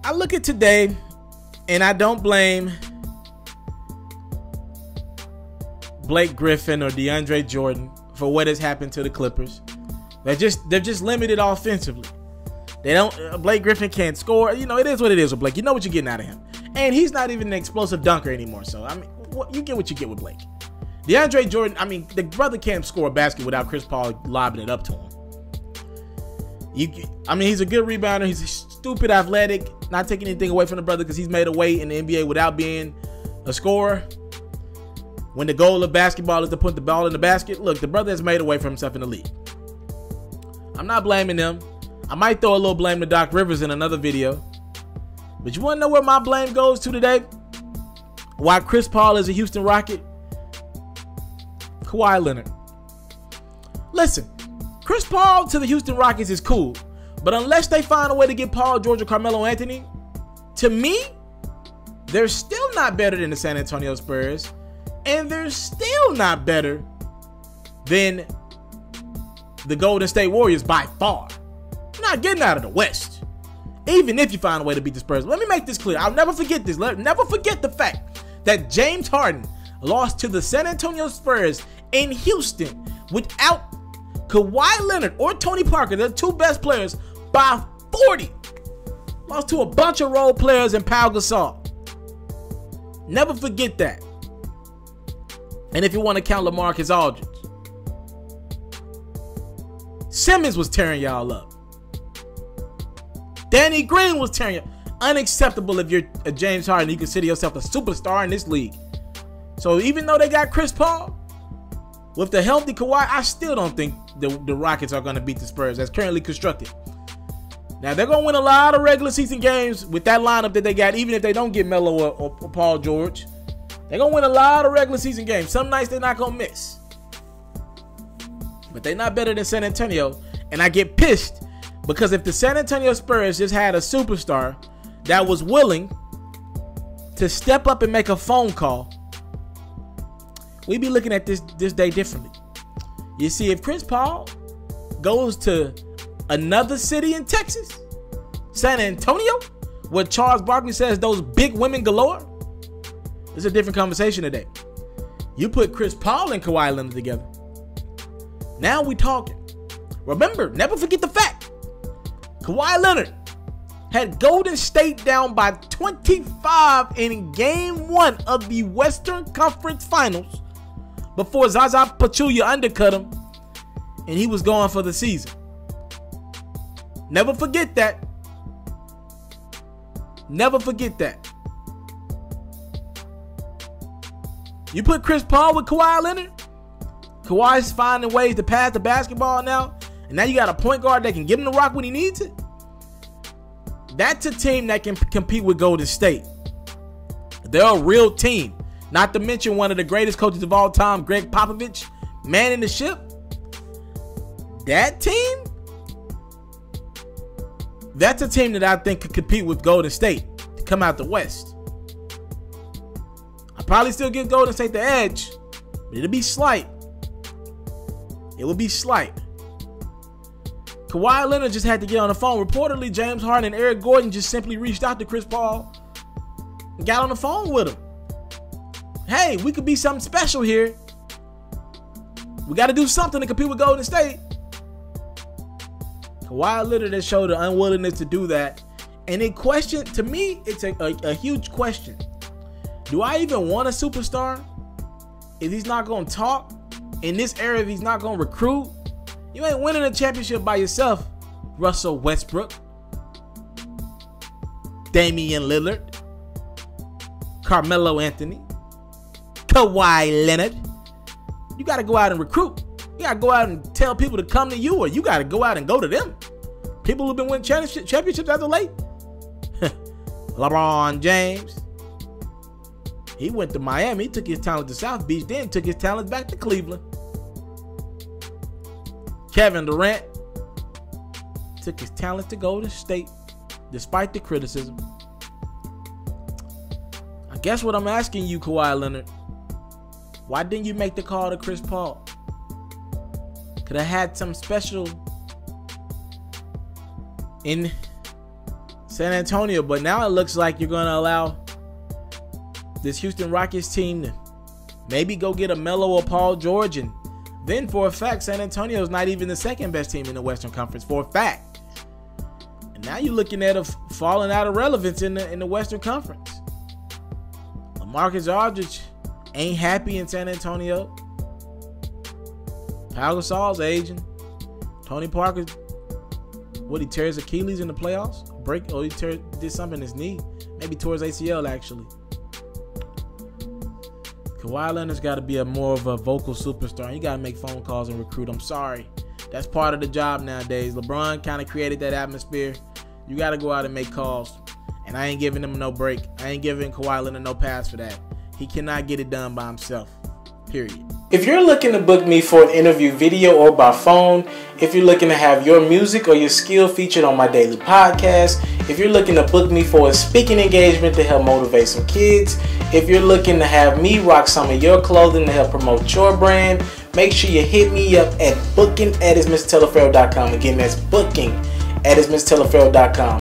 I look at today, and I don't blame Blake Griffin or DeAndre Jordan for what has happened to the Clippers. They're just limited offensively. They don't. Blake Griffin can't score. You know, it is what it is with Blake. You know what you're getting out of him, and he's not even an explosive dunker anymore. So I mean, you get what you get with Blake. DeAndre Jordan. I mean, the brother can't score a basket without Chris Paul lobbing it up to him. I mean, he's a good rebounder. He's stupid athletic. Not taking anything away from the brother because he's made a way in the NBA without being a scorer. When the goal of basketball is to put the ball in the basket, look, the brother has made a way for himself in the league. I'm not blaming them. I might throw a little blame to Doc Rivers in another video. But you want to know where my blame goes to today? Why Chris Paul is a Houston Rocket? Kawhi Leonard. Listen, Chris Paul to the Houston Rockets is cool. But unless they find a way to get Paul George or Carmelo Anthony, to me, they're still not better than the San Antonio Spurs. And they're still not better than the Golden State Warriors by far. You're not getting out of the West, even if you find a way to beat the Spurs. Let me make this clear. I'll never forget this. Never forget the fact that James Harden lost to the San Antonio Spurs in Houston without Kawhi Leonard or Tony Parker, the two best players, by 40. Lost to a bunch of role players and Pau Gasol. Never forget that. And if you want to count LaMarcus Aldridge, Simmons was tearing y'all up. Danny Green was tearing you. Unacceptable if you're a James Harden. You consider yourself a superstar in this league. So even though they got Chris Paul, with the healthy Kawhi, I still don't think the Rockets are going to beat the Spurs as currently constructed. Now, they're going to win a lot of regular season games with that lineup that they got, even if they don't get Melo or Paul George. They're going to win a lot of regular season games. Some nights they're not going to miss. But they're not better than San Antonio. And I get pissed because if the San Antonio Spurs just had a superstar that was willing to step up and make a phone call, we'd be looking at this day differently. You see, if Chris Paul goes to another city in Texas, San Antonio, where Charles Barkley says those big women galore, it's a different conversation today. You put Chris Paul and Kawhi Leonard together. Now we talking. Remember, never forget the fact. Kawhi Leonard had Golden State down by 25 in Game 1 of the Western Conference Finals before Zaza Pachulia undercut him and he was gone for the season. Never forget that. Never forget that. You put Chris Paul with Kawhi Leonard. Kawhi's finding ways to pass the basketball now. And now you got a point guard that can get him the rock when he needs it. That's a team that can compete with Golden State. They're a real team. Not to mention one of the greatest coaches of all time, Greg Popovich, manning the ship. That team, that's a team that I think could compete with Golden State to come out the West. I'll probably still give Golden State the edge, but it'll be slight. It will be slight. Kawhi Leonard just had to get on the phone. Reportedly, James Harden and Eric Gordon just simply reached out to Chris Paul and got on the phone with him. Hey, we could be something special here. We got to do something to compete with Golden State. Kawhi Leonard has showed an unwillingness to do that. And in question, to me, it's a huge question. Do I even want a superstar if he's not going to talk? In this era, if he's not going to recruit? You ain't winning a championship by yourself, Russell Westbrook, Damian Lillard, Carmelo Anthony, Kawhi Leonard. You got to go out and recruit. You got to go out and tell people to come to you, or you got to go out and go to them. People who've been winning championships as of late. LeBron James. He went to Miami. He took his talent to South Beach, then took his talent back to Cleveland. Kevin Durant took his talent to Golden State, despite the criticism. I guess what I'm asking you, Kawhi Leonard, why didn't you make the call to Chris Paul? Could have had some special San Antonio. But now it looks like you're going to allow this Houston Rockets team to maybe go get a Melo or Paul George. And then for a fact, San Antonio is not even the second best team in the Western Conference, for a fact. And now you're looking at a falling out of relevance in the Western Conference. LaMarcus Aldridge ain't happy in San Antonio. Pau Gasol's aging. Tony Parker, he tear his Achilles in the playoffs? He did something in his knee. Maybe tore his ACL, actually. Kawhi Leonard's got to be more of a vocal superstar. You got to make phone calls and recruit. I'm sorry. That's part of the job nowadays. LeBron kind of created that atmosphere. You got to go out and make calls. And I ain't giving him no break. I ain't giving Kawhi Leonard no pass for that. He cannot get it done by himself. Period. If you're looking to book me for an interview video or by phone, if you're looking to have your music or your skill featured on my daily podcast, if you're looking to book me for a speaking engagement to help motivate some kids, if you're looking to have me rock some of your clothing to help promote your brand, make sure you hit me up at booking@itsmrtaliaferro.com. Again, that's booking@itsmrtaliaferro.com.